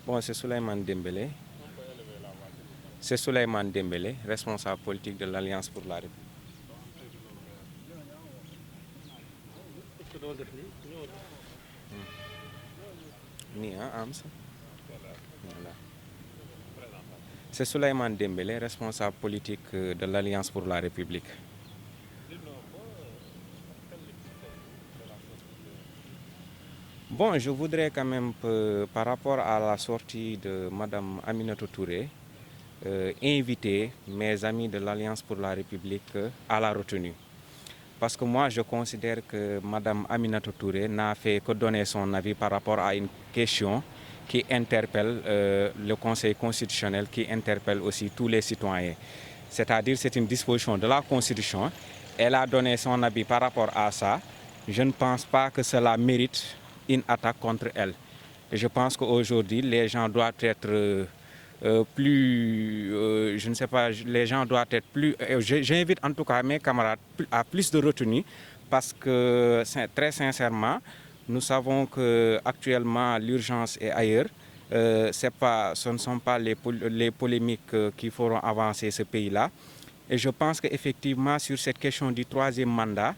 Bon, c'est Souleymane Dembélé. C'est Souleymane Dembélé, responsable politique de l'Alliance pour la République. Voilà. C'est Souleymane Dembélé, responsable politique de l'Alliance pour la République. Bon, je voudrais quand même, par rapport à la sortie de Mme Aminata Touré, inviter mes amis de l'Alliance pour la République à la retenue. Parce que moi, je considère que Mme Aminata Touré n'a fait que donner son avis par rapport à une question qui interpelle le Conseil constitutionnel, qui interpelle aussi tous les citoyens. C'est-à-dire c'est une disposition de la Constitution. Elle a donné son avis par rapport à ça. Je ne pense pas que cela mérite une attaque contre elle. Et je pense qu'aujourd'hui, les gens doivent être je ne sais pas, les gens doivent être plus... J'invite en tout cas mes camarades à plus de retenue parce que, très sincèrement, nous savons qu'actuellement l'urgence est ailleurs. Ce ne sont pas les polémiques qui feront avancer ce pays-là. Et je pense qu'effectivement, sur cette question du troisième mandat,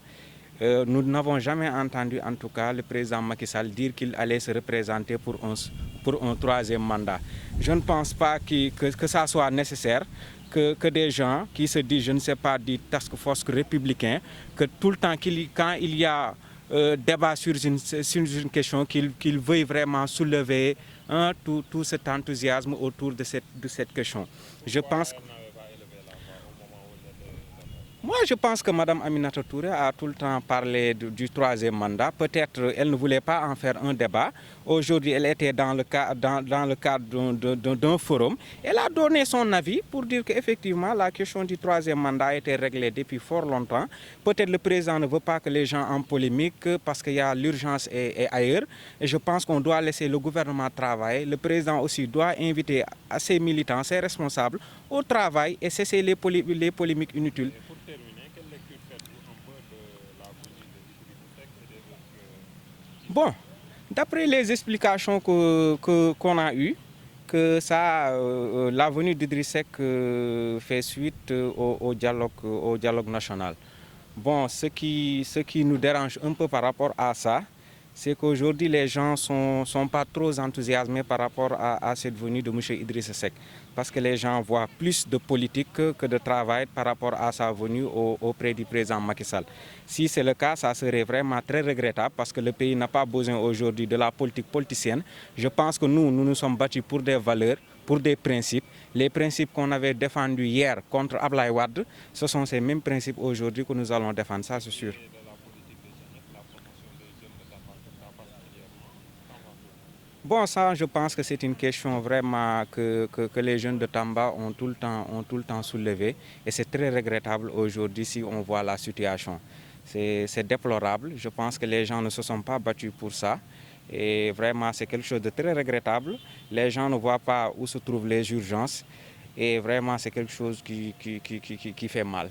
nous n'avons jamais entendu, en tout cas, le président Macky Sall dire qu'il allait se représenter pour un troisième mandat. Je ne pense pas que ça soit nécessaire, que des gens qui se disent, je ne sais pas, du task force républicain, que tout le temps, quand il y a débat sur une question, qu'ils veuillent vraiment soulever tout cet enthousiasme autour de cette question. Moi, je pense que Mme Aminata Touré a tout le temps parlé du troisième mandat. Peut-être elle ne voulait pas en faire un débat. Aujourd'hui, elle était dans le cadre d'un forum. Elle a donné son avis pour dire qu'effectivement, la question du troisième mandat a été réglée depuis fort longtemps. Peut-être le président ne veut pas que les gens en polémiquent parce qu'il y a l'urgence et ailleurs. Et je pense qu'on doit laisser le gouvernement travailler. Le président aussi doit inviter ses militants, ses responsables au travail et cesser les polémiques inutiles. Bon, d'après les explications qu'on a eues, que la venue d'Idriss Seck fait suite au dialogue national. Bon, ce qui nous dérange un peu par rapport à ça, c'est qu'aujourd'hui les gens ne sont pas trop enthousiasmés par rapport à cette venue de M. Idriss Seck. Parce que les gens voient plus de politique que de travail par rapport à sa venue auprès du président Macky Sall. Si c'est le cas, ça serait vraiment très regrettable parce que le pays n'a pas besoin aujourd'hui de la politique politicienne. Je pense que nous sommes battus pour des valeurs, pour des principes. Les principes qu'on avait défendus hier contre Ablaye Wade, ce sont ces mêmes principes aujourd'hui que nous allons défendre, ça c'est sûr. Bon, ça, je pense que c'est une question vraiment que les jeunes de Tamba ont tout le temps soulevé. Et c'est très regrettable aujourd'hui si on voit la situation. C'est déplorable. Je pense que les gens ne se sont pas battus pour ça. Et vraiment, c'est quelque chose de très regrettable. Les gens ne voient pas où se trouvent les urgences. Et vraiment, c'est quelque chose qui fait mal.